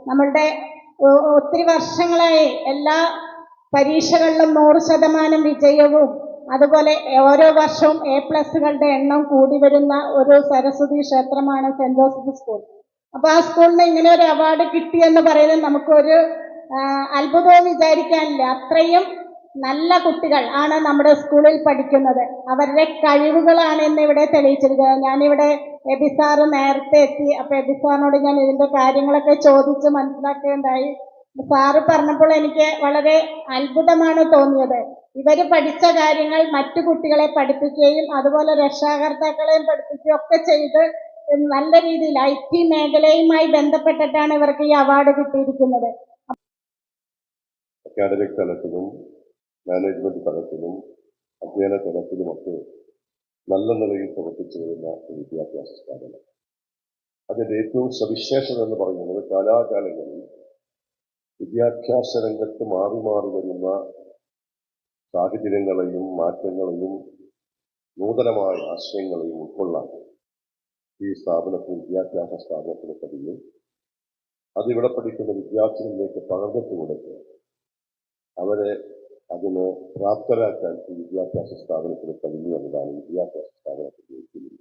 നമ്മളുടെ ഒത്തിരി വർഷങ്ങളായി എല്ലാ പരീക്ഷകളിലും 100% വിജയവും അതുപോലെ ഓരോ വർഷവും A+കളുടെ എണ്ണം കൂടി വരുന്ന ഒരു സരസ്വതി ക്ഷേത്രമാണ് സെന്റ് ജോസഫ് സ്കൂൾ. അപ്പോൾ ആ സ്കൂളിന് ഇങ്ങനെ ഒരു അവാർഡ് കിട്ടിയെന്ന് പറയുന്നത് നമുക്കൊരു അത്ഭുതവും വിചാരിക്കാനില്ല. അത്രയും നല്ല കുട്ടികൾ ആണ് നമ്മുടെ സ്കൂളിൽ പഠിക്കുന്നത്. അവരുടെ കഴിവുകളാണ് ഇന്ന് ഇവിടെ തെളിയിച്ചിരിക്കുന്നത്. ഞാനിവിടെ എബി സാറ് നേരത്തെ എത്തി. അപ്പോൾ എബി സാറിനോട് ഞാൻ ഇതിൻ്റെ കാര്യങ്ങളൊക്കെ ചോദിച്ച് മനസ്സിലാക്കുകയുണ്ടായി. സാറ് പറഞ്ഞപ്പോൾ എനിക്ക് വളരെ അത്ഭുതമാണ് തോന്നിയത്. ഇവർ പഠിച്ച കാര്യങ്ങൾ മറ്റു കുട്ടികളെ പഠിപ്പിക്കുകയും അതുപോലെ രക്ഷാകർത്താക്കളെയും പഠിപ്പിക്കുകയും ഒക്കെ ചെയ്ത് നല്ല രീതിയിൽ IT മേഖലയുമായി ബന്ധപ്പെട്ടിട്ടാണ് ഇവർക്ക് ഈ അവാർഡ് കിട്ടിയിരിക്കുന്നത്. അക്കാഡമിക് തലത്തിലും മാനേജ്മെന്റ് തലത്തിലും അധ്യയന തലത്തിലുമൊക്കെ നല്ല നിലയിൽ പ്രവർത്തിച്ചു വരുന്ന ഒരു വിദ്യാഭ്യാസ സ്ഥാപനം. അതിൻ്റെ ഏറ്റവും സവിശേഷത എന്ന് പറയുന്നത് കാലാകാലങ്ങളിൽ വിദ്യാഭ്യാസ രംഗത്ത് മാറി മാറി വരുന്ന സാഹചര്യങ്ങളെയും മാറ്റങ്ങളെയും നൂതനമായ ആശയങ്ങളെയും ഉൾക്കൊള്ളാൻ ഈ വിദ്യാഭ്യാസ സ്ഥാപനത്തിന് കഴിയും. അതിവിടെ പഠിക്കുന്ന വിദ്യാർത്ഥികളിലേക്ക് പകർന്നിട്ട് കൊടുക്കുക, അവരെ അതിന് പ്രാപ്തരാക്കാൻ ഈ വിദ്യാഭ്യാസ സ്ഥാപനത്തിന് കഴിഞ്ഞു എന്നതാണ് വിദ്യാഭ്യാസ സ്ഥാപനത്തിന്റെ ഉദ്ദേശം.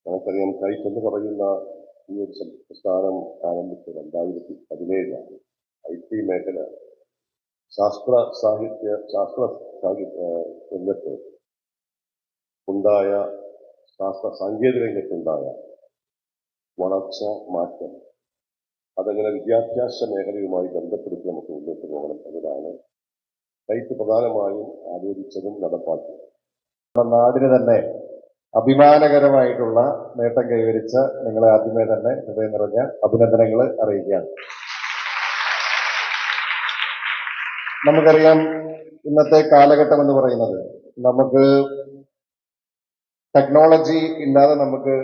നമുക്കറിയാം, കൈറ്റ് എന്ന് പറയുന്ന ഈ ഒരു പ്രസ്ഥാനം ആരംഭിച്ചത് 2017 IT മേഖല ശാസ്ത്ര രംഗത്ത് ഉണ്ടായ ശാസ്ത്ര സാങ്കേതിക രംഗത്തുണ്ടായ വളർച്ച മാറ്റം അതങ്ങനെ വിദ്യാഭ്യാസ മേഖലയുമായി ബന്ധപ്പെടുത്തി നമുക്ക് മുന്നോട്ട് പോകണം എന്നതാണ് കൈറ്റ് പ്രധാനമായും ആലോചിച്ചതും നടപ്പാക്കിയത്. നമ്മുടെ നാടിന് തന്നെ അഭിമാനകരമായിട്ടുള്ള നേട്ടം കൈവരിച്ച നിങ്ങളെ ആദ്യമേ തന്നെ ഹൃദയം നിറഞ്ഞ അഭിനന്ദനങ്ങൾ അറിയിക്കുകയാണ്. നമുക്കറിയാം, ഇന്നത്തെ കാലഘട്ടം എന്ന് പറയുന്നത് നമുക്ക് ടെക്നോളജി ഇല്ലാതെ നമുക്ക്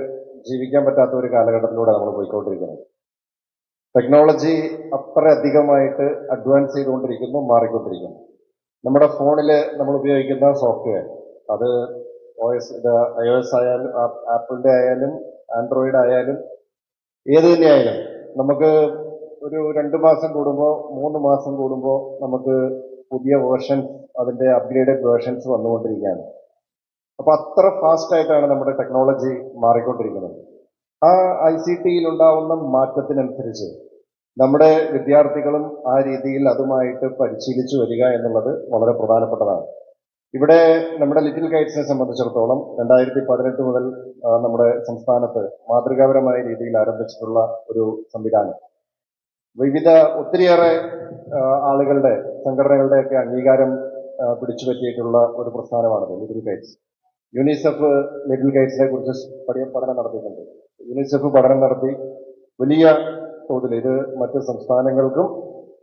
ജീവിക്കാൻ പറ്റാത്ത ഒരു കാലഘട്ടത്തിലൂടെ നമ്മൾ പോയിക്കൊണ്ടിരിക്കുന്നത്. ടെക്നോളജി അത്ര അധികമായിട്ട് അഡ്വാൻസ് ചെയ്തുകൊണ്ടിരിക്കുന്നു, മാറിക്കൊണ്ടിരിക്കുന്നു. നമ്മുടെ ഫോണിൽ നമ്മൾ ഉപയോഗിക്കുന്ന സോഫ്റ്റ്വെയർ, അത് iOS ആയാലും ആപ്പിളിൻ്റെ ആയാലും ആൻഡ്രോയിഡ് ആയാലും ഏത് തന്നെയായാലും നമുക്ക് ഒരു 2 മാസം കൂടുമ്പോൾ 3 മാസം കൂടുമ്പോൾ നമുക്ക് പുതിയ വേർഷൻസ്, അതിൻ്റെ അപ്ഗ്രേഡഡ് വേർഷൻസ് വന്നുകൊണ്ടിരിക്കുകയാണ്. അപ്പോൾ അത്ര ഫാസ്റ്റായിട്ടാണ് നമ്മുടെ ടെക്നോളജി മാറിക്കൊണ്ടിരിക്കുന്നത്. ആ ICTയിൽ ഉണ്ടാവുന്ന മാറ്റത്തിനനുസരിച്ച് നമ്മുടെ വിദ്യാർത്ഥികളും ആ രീതിയിൽ അതുമായിട്ട് പരിശീലിച്ചു വരിക എന്നുള്ളത് വളരെ പ്രധാനപ്പെട്ടതാണ്. ഇവിടെ നമ്മുടെ ലിറ്റിൽ കൈറ്റ്സിനെ സംബന്ധിച്ചിടത്തോളം 2018 മുതൽ നമ്മുടെ സംസ്ഥാനത്ത് മാതൃകാപരമായ രീതിയിൽ ആരംഭിച്ചിട്ടുള്ള ഒരു സംവിധാനം ഒത്തിരിയേറെ ആളുകളുടെ സംഘടനകളുടെയൊക്കെ അംഗീകാരം പിടിച്ചു പറ്റിയിട്ടുള്ള ഒരു പ്രസ്ഥാനമാണത് ലിറ്റിൽ കൈറ്റ്സ്. യുനിസെഫ് ലിറ്റിൽ കൈറ്റ്സിനെ കുറിച്ച് പഠനം നടത്തിയിട്ടുണ്ട്. യുനിസെഫ് പഠനം നടത്തി വലിയ തോതിൽ ഇത് മറ്റ് സംസ്ഥാനങ്ങൾക്കും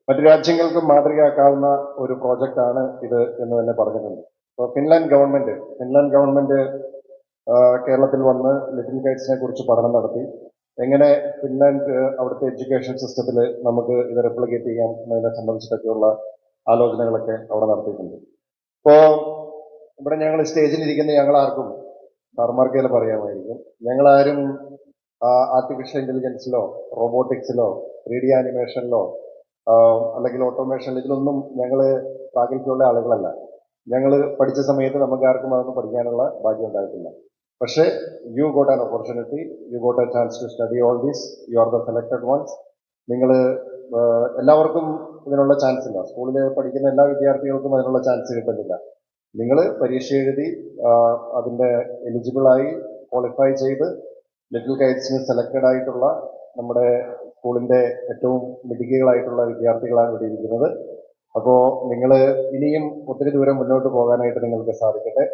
മറ്റു രാജ്യങ്ങൾക്കും മാതൃകയാക്കാവുന്ന ഒരു പ്രോജക്റ്റാണ് ഇത് എന്ന് തന്നെ പറഞ്ഞിട്ടുണ്ട്. അപ്പോൾ ഫിൻലാൻഡ് ഗവൺമെന്റ് കേരളത്തിൽ വന്ന് ലിറ്റിൽ കൈറ്റ്സിനെ കുറിച്ച് പഠനം നടത്തി എങ്ങനെ ഫിൻലാൻഡ് അവിടുത്തെ എഡ്യൂക്കേഷൻ സിസ്റ്റത്തിൽ നമുക്ക് ഇത് റെപ്ലിക്കേറ്റ് ചെയ്യാം എന്നതിനെ സംബന്ധിച്ചിട്ടൊക്കെയുള്ള ആലോചനകളൊക്കെ അവിടെ നടത്തിയിട്ടുണ്ട്. ഇപ്പോൾ ഇവിടെ ഞങ്ങൾ സ്റ്റേജിലിരിക്കുന്ന ഞങ്ങളാർക്കും സാർമാർക്കെല്ലാം പറയാമായിരിക്കും, ഞങ്ങളാരും ആർട്ടിഫിഷ്യൽ ഇന്റലിജൻസിലോ റോബോട്ടിക്സിലോ 3D ആനിമേഷനിലോ അല്ലെങ്കിൽ ഓട്ടോമേഷനിലോ ഇതിലൊന്നും ഞങ്ങൾ പ്രാഗൽഭ്യമുള്ള ആളുകളല്ല. ഞങ്ങൾ പഠിച്ച സമയത്ത് നമുക്ക് ആർക്കും അതൊന്നും പഠിക്കാനുള്ള ഭാഗ്യം ഉണ്ടായിട്ടില്ല. പക്ഷേ you got an opportunity, you got a chance to study all these, you are the selected ones. നിങ്ങൾ എല്ലാവർക്കും ഇതിനുള്ള ചാൻസ് ഇല്ല. സ്കൂളിൽ പഠിക്കുന്ന എല്ലാ വിദ്യാർത്ഥികൾക്കും അതിനുള്ള ചാൻസ് കിട്ടുന്നില്ല. നിങ്ങൾ പരീക്ഷ എഴുതി അതിൻ്റെ എലിജിബിളായി ക്വാളിഫൈ ചെയ്ത് ലിറ്റിൽ കൈറ്റ്സിന് സെലക്റ്റഡ് ആയിട്ടുള്ള നമ്മുടെ സ്കൂളിൻ്റെ ഏറ്റവും മിടുക്കികളായിട്ടുള്ള വിദ്യാർത്ഥികളാണ് ഇവിടെ ഇരിക്കുന്നത്. അപ്പോൾ നിങ്ങൾ ഇനിയും ഒത്തിരി ദൂരം മുന്നോട്ട് പോകാനായിട്ട് നിങ്ങൾക്ക് സാധിക്കട്ടെ.